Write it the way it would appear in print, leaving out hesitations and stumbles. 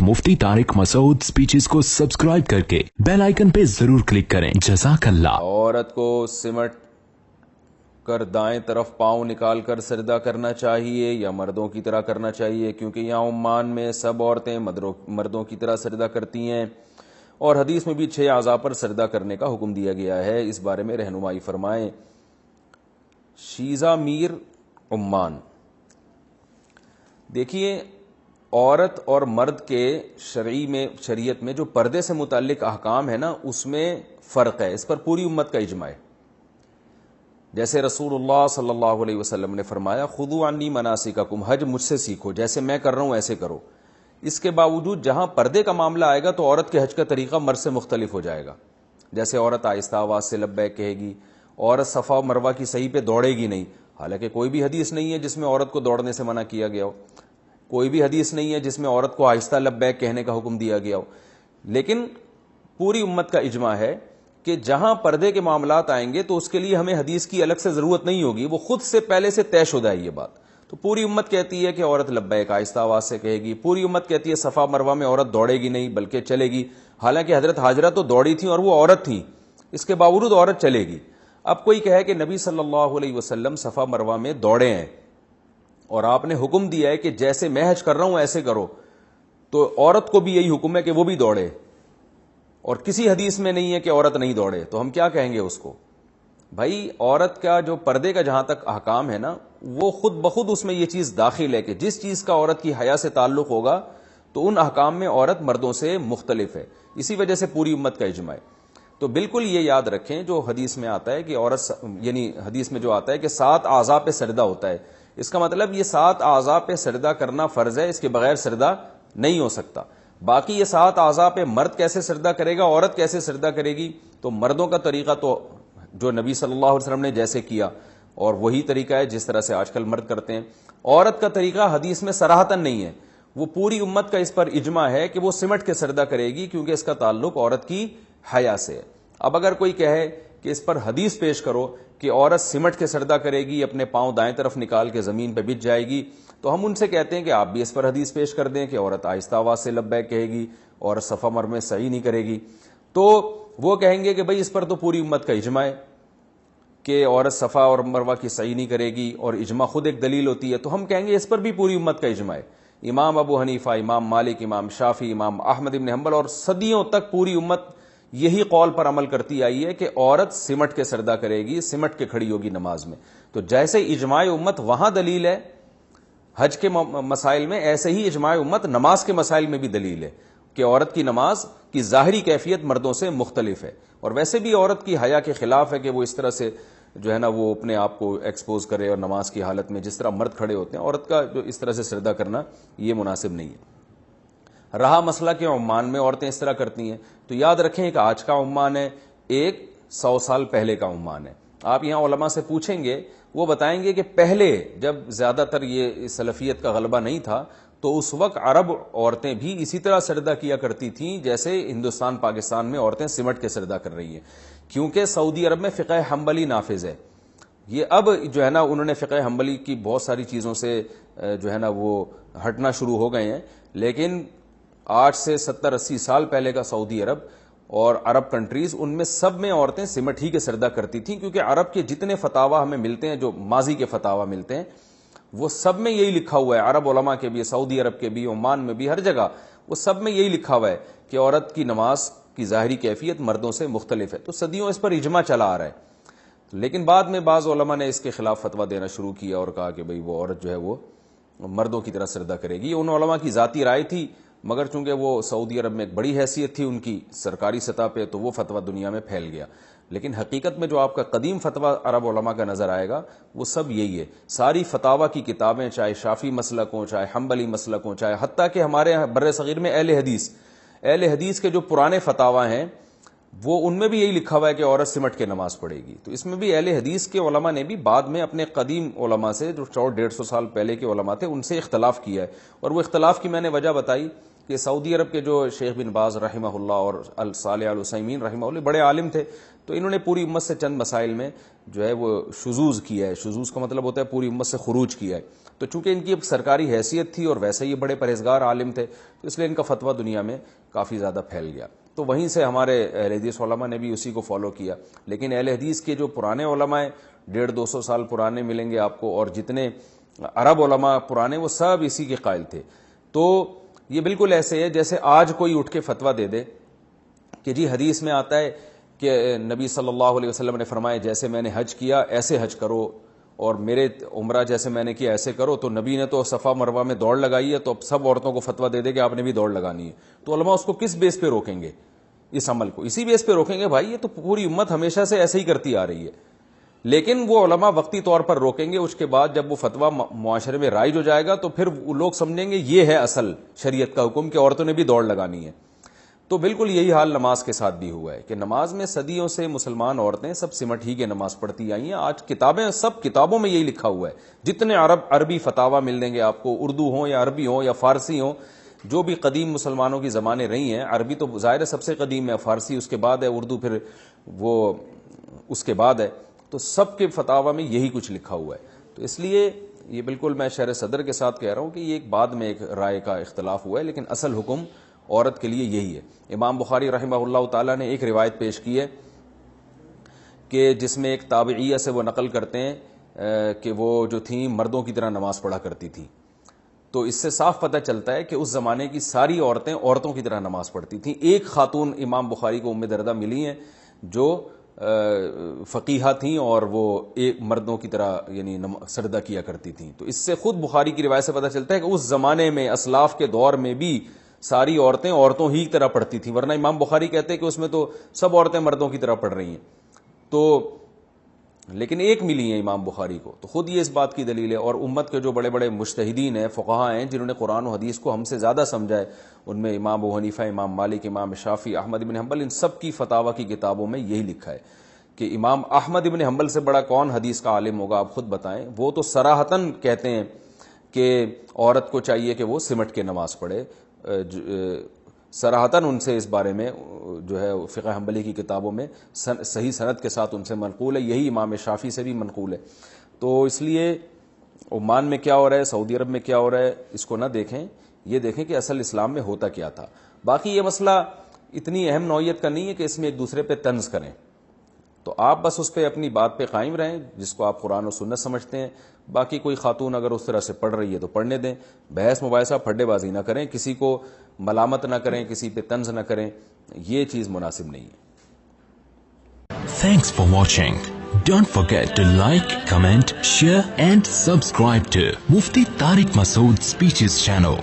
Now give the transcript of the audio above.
मुफ्ती Tariq Masood speeches को subscribe करके bell icon पे जरूर क्लिक करें। जज़ाकल्लाह। औरत को सिमट कर दाएं तरफ पांव निकाल कर सजदा करना चाहिए या मर्दों की तरह करना चाहिए, क्योंकि यहाँ उम्मान में सब औरतें मर्दों की तरह सजदा करती हैं और हदीस में भी 6 आज़ा पर सजदा करने का हुक्म दिया गया है। इस बारे में रहनुमाई फरमाएं। शीजा मीर उम्मान, देखिए औरत और मर्द के शरीयत में जो पर्दे से मुताल्लिक अहकाम है ना, उसमें फ़र्क है। इस पर पूरी उम्मत का इजमा है। जैसे रसूलुल्लाह सल्लल्लाहु अलैहि वसल्लम ने फरमाया, खुदू अन्नी मनासिककुम, हज मुझसे सीखो, जैसे मैं कर रहा हूं ऐसे करो। इसके बावजूद जहां पर्दे का मामला आएगा तो औरत के हज का तरीका मर्द से मुख्तलिफ हो जाएगा। जैसे औरत आहिस्ता आवाज से लब्बैक कहेगी, औरत सफ़ा मरवा की सही पे दौड़ेगी नहीं। हालांकि कोई भी हदीस नहीं है जिसमें औरत को दौड़ने से मना किया गया हो, कोई भी हदीस नहीं है जिसमें औरत को आहिस्ता लब्बैक कहने का हुक्म दिया गया हो। लेकिन पूरी उम्मत का इजमा है कि जहां पर्दे के मामलात आएंगे तो उसके लिए हमें हदीस की अलग से जरूरत नहीं होगी, वो खुद से पहले से तयशुदा है ये बात। तो पूरी उम्मत कहती है कि औरत लब्बैक आहिस्ता आवाज से कहेगी। पूरी उम्मत कहती है सफ़ा मरवा में औरत दौड़ेगी नहीं बल्कि चलेगी। हालांकि हजरत हाजरा तो दौड़ी थी और वो औरत थी, इसके बावजूद औरत चलेगी। अब कोई कहे कि नबी सल्लल्लाहु अलैहि वसल्लम सफ़ा मरवा में दौड़े हैं और आपने हुक्म दिया है कि जैसे मैं हज कर रहा हूं ऐसे करो, तो औरत को भी यही हुक्म है कि वो भी दौड़े, और किसी हदीस में नहीं है कि औरत नहीं दौड़े, तो हम क्या कहेंगे उसको? भाई औरत का जो पर्दे का जहां तक अहकाम है ना, वो खुद बखुद उसमें ये चीज दाखिल है कि जिस चीज का औरत की हया से ताल्लुक होगा तो उन अहकाम में औरत मर्दों से मुख्तलिफ है। इसी वजह से पूरी उम्मत का इजमा है। तो बिल्कुल ये याद रखें जो हदीस में आता है कि औरत, यानी हदीस में जो आता है कि 7 आज़ा पे सजदा होता है, इसका मतलब ये 7 आज़ा पे सजदा करना फर्ज है, इसके बगैर सजदा नहीं हो सकता। बाकी ये 7 आज़ा पे मर्द कैसे सजदा करेगा, औरत कैसे सजदा करेगी, तो मर्दों का तरीका तो जो नबी सल्लल्लाहु अलैहि वसल्लम ने जैसे किया और वही तरीका है जिस तरह से आजकल मर्द करते हैं। औरत का तरीका हदीस में सराहतन नहीं है। वो पूरी उम्मत का इस पर इजमा है कि वो सिमट के सजदा करेगी, क्योंकि इसका ताल्लुक औरत की हया से है। अब अगर कोई कहे कि इस पर हदीस पेश करो कि औरत सिमट के सजदा करेगी, अपने पांव दाएं तरफ निकाल के जमीन पर बिछ जाएगी, तो हम उनसे कहते हैं कि आप भी इस पर हदीस पेश कर दें कि औरत आहिस्ता आवाज से लब्बैक कहेगी और सफ़ा मर में सही नहीं करेगी। तो वो कहेंगे कि भाई इस पर तो पूरी उम्मत का इजमा है कि औरत सफ़ा और मरवा की सही नहीं करेगी, और इजमा खुद एक दलील होती है। तो हम कहेंगे इस पर भी पूरी उम्मत का इजमा है। इमाम अबू हनीफा, इमाम मालिक, इमाम शाफी, इमाम अहमद इब्न हंबल और सदियों तक पूरी उम्मत यही कौल पर अमल करती आई है कि औरत सिमट के सजदा करेगी, सिमट के खड़ी होगी नमाज में। तो जैसे इजमाए उम्मत वहां दलील है हज के मसाइल में, ऐसे ही इजमाए उम्मत नमाज के मसाइल में भी दलील है कि औरत की नमाज की जाहिरी कैफियत मर्दों से मुख्तलिफ है। और वैसे भी औरत की हया के खिलाफ है कि वो इस तरह से जो है ना वो अपने आप को एक्सपोज करे, और नमाज की हालत में जिस तरह मर्द खड़े होते हैं, औरत का जो इस तरह से सजदा करना ये मुनासिब नहीं है। रहा मसला कि उम्मान में औरतें इस तरह करती हैं, तो याद रखें एक आज का उम्मान है, एक 100 साल पहले का उम्मान है। आप यहां उलमा से पूछेंगे, वो बताएंगे कि पहले जब ज्यादातर ये सलफियत का गलबा नहीं था तो उस वक्त अरब औरतें भी इसी तरह सजदा किया करती थीं जैसे हिंदुस्तान पाकिस्तान में औरतें सिमट के सजदा कर रही हैं, क्योंकि सऊदी अरब में फ़िक़्ह हम्बली नाफिज है। ये अब जो है ना उन्होंने फ़िक़्ह हम्बली की बहुत सारी चीज़ों से जो है ना वो हटना शुरू हो गए हैं, लेकिन आज से 70-80 साल पहले का सऊदी अरब और अरब कंट्रीज, उनमें सब में औरतें सिमट ही के सजदा करती थीं, क्योंकि अरब के जितने फतावा हमें मिलते हैं, जो माजी के फतावा मिलते हैं, वो सब में यही लिखा हुआ है। अरब उलमा के भी, सऊदी अरब के भी, ओमान में भी, हर जगह वो सब में यही लिखा हुआ है कि औरत की नमाज की जाहिरी कैफियत मर्दों से मुख्तलिफ है। तो सदियों इस पर इजमा चला आ रहा है। लेकिन बाद में बाज़ उलमा ने इसके खिलाफ फतवा देना शुरू किया और कहा कि भाई वो औरत जो है वो मर्दों की तरह सजदा करेगी। ये उन उलमा की जाती राय थी, मगर चूंकि वो सऊदी अरब में एक बड़ी हैसियत थी उनकी सरकारी सतह पे, तो वो फतवा दुनिया में फैल गया। लेकिन हकीकत में जो आपका कदीम फतवा अरब उलमा का नजर आएगा वो सब यही है। सारी फतावा की किताबें, चाहे शाफी मसलक हो, चाहे हम्बली मसलक हो, चाहे हत्ता कि हमारे यहाँ बर्रे सगीर में अहले हदीस के जो पुराने फतावा हैं वो उनमें भी यही लिखा हुआ है कि औरत सिमट के नमाज पढ़ेगी। तो इसमें भी अहले हदीस के उलमा ने भी बाद में अपने कदीम उलमा से, जो 100-150 साल पहले के उलमा थे, उनसे इख्तलाफ किया है। और वो इख्तलाफ की मैंने वजह बताई कि सऊदी अरब के जो शेख बिन बाज रहमहुल्लाह और अल सालेह अल उसैमीन रहमहुल्लाह बड़े आलिम थे, तो इन्होंने पूरी उम्मत से चंद मसाइल में जो है वो शुजूज किया है। शुजूज का मतलब होता है पूरी उम्मत से खुरूज किया है। تو چونکہ ان کی ایک سرکاری حیثیت تھی اور ویسے یہ بڑے پرہیزگار عالم تھے تو اس لیے ان کا فتویٰ دنیا میں کافی زیادہ پھیل گیا. تو وہیں سے ہمارے اہل حدیث علماء نے بھی اسی کو فالو کیا. لیکن اہل حدیث کے جو پرانے علماء ہیں 150-200 سال پرانے ملیں گے آپ کو, اور جتنے عرب علماء پرانے وہ سب اسی کے قائل تھے. تو یہ بالکل ایسے ہے جیسے آج کوئی اٹھ کے فتویٰ دے دے کہ جی حدیث میں آتا ہے کہ نبی صلی اللہ علیہ وسلم نے فرمایا جیسے میں نے حج کیا ایسے حج کرو, اور میرے عمرہ جیسے میں نے کیا ایسے کرو. تو نبی نے تو صفا مروہ میں دوڑ لگائی ہے, تو اب سب عورتوں کو فتویٰ دے دے کہ آپ نے بھی دوڑ لگانی ہے. تو علماء اس کو کس بیس پہ روکیں گے؟ اس عمل کو اسی بیس پہ روکیں گے بھائی یہ تو پوری امت ہمیشہ سے ایسے ہی کرتی آ رہی ہے. لیکن وہ علماء وقتی طور پر روکیں گے, اس کے بعد جب وہ فتویٰ معاشرے میں رائج ہو جائے گا تو پھر وہ لوگ سمجھیں گے یہ ہے اصل شریعت کا حکم کہ عورتوں نے بھی دوڑ لگانی ہے. تو بالکل یہی حال نماز کے ساتھ بھی ہوا ہے کہ نماز میں صدیوں سے مسلمان عورتیں سب سمٹ ہی کے نماز پڑھتی آئی ہیں. آج کتابیں سب کتابوں میں یہی لکھا ہوا ہے. جتنے عربی فتاویٰ مل دیں گے آپ کو, اردو ہوں یا عربی ہوں یا فارسی ہوں, جو بھی قدیم مسلمانوں کی زبانیں رہی ہیں. عربی تو ظاہر ہے سب سے قدیم ہے, فارسی اس کے بعد ہے, اردو پھر وہ اس کے بعد ہے. تو سب کے فتاویٰ میں یہی کچھ لکھا ہوا ہے. تو اس لیے یہ بالکل میں شرح صدر کے ساتھ کہہ رہا ہوں کہ یہ ایک بعد میں ایک رائے کا اختلاف ہوا ہے, لیکن اصل حکم عورت کے لیے یہی ہے. امام بخاری رحمہ اللہ تعالیٰ نے ایک روایت پیش کی ہے کہ جس میں ایک تابعیہ سے وہ نقل کرتے ہیں کہ وہ جو تھیں مردوں کی طرح نماز پڑھا کرتی تھی. تو اس سے صاف پتہ چلتا ہے کہ اس زمانے کی ساری عورتیں عورتوں کی طرح نماز پڑھتی تھیں. ایک خاتون امام بخاری کو ام دردہ ملی ہیں جو فقیہہ تھیں اور وہ ایک مردوں کی طرح یعنی سجدہ کیا کرتی تھیں. تو اس سے خود بخاری کی روایت سے پتہ چلتا ہے کہ اس زمانے میں اسلاف کے دور میں بھی ساری عورتیں عورتوں ہی کی طرح پڑھتی تھیں, ورنہ امام بخاری کہتے ہیں کہ اس میں تو سب عورتیں مردوں کی طرح پڑھ رہی ہیں. تو لیکن ایک ملی ہیں امام بخاری کو, تو خود یہ اس بات کی دلیل ہے. اور امت کے جو بڑے بڑے مجتہدین ہیں, فقہاء ہیں, جنہوں نے قرآن و حدیث کو ہم سے زیادہ سمجھا ہے, ان میں امام ابو حنیفہ, امام مالک, امام شافعی, احمد بن حنبل, ان سب کی فتاویٰ کی کتابوں میں یہی لکھا ہے کہ امام احمد بن حنبل سے بڑا کون حدیث کا عالم ہوگا, آپ خود بتائیں. وہ تو صراحتاً کہتے ہیں کہ عورت کو چاہیے کہ وہ سمٹ کے نماز پڑھے. صراحتاً ان سے اس بارے میں جو ہے فقہ حنبلی کی کتابوں میں صحیح سند کے ساتھ ان سے منقول ہے. یہی امام شافعی سے بھی منقول ہے. تو اس لیے عمان میں کیا ہو رہا ہے, سعودی عرب میں کیا ہو رہا ہے, اس کو نہ دیکھیں, یہ دیکھیں کہ اصل اسلام میں ہوتا کیا تھا. باقی یہ مسئلہ اتنی اہم نوعیت کا نہیں ہے کہ اس میں ایک دوسرے پہ طنز کریں. تو آپ بس اس پہ اپنی بات پہ قائم رہیں جس کو آپ قرآن و سنت سمجھتے ہیں. باقی کوئی خاتون اگر اس طرح سے پڑھ رہی ہے تو پڑھنے دیں. بحث مباحثہ پھڈے بازی نہ کریں, کسی کو ملامت نہ کریں, کسی پہ طنز نہ کریں, یہ چیز مناسب نہیں ہے. Thanks for watching. Don't forget to like, comment, share and subscribe to Mufti Tariq Masood Speeches channel.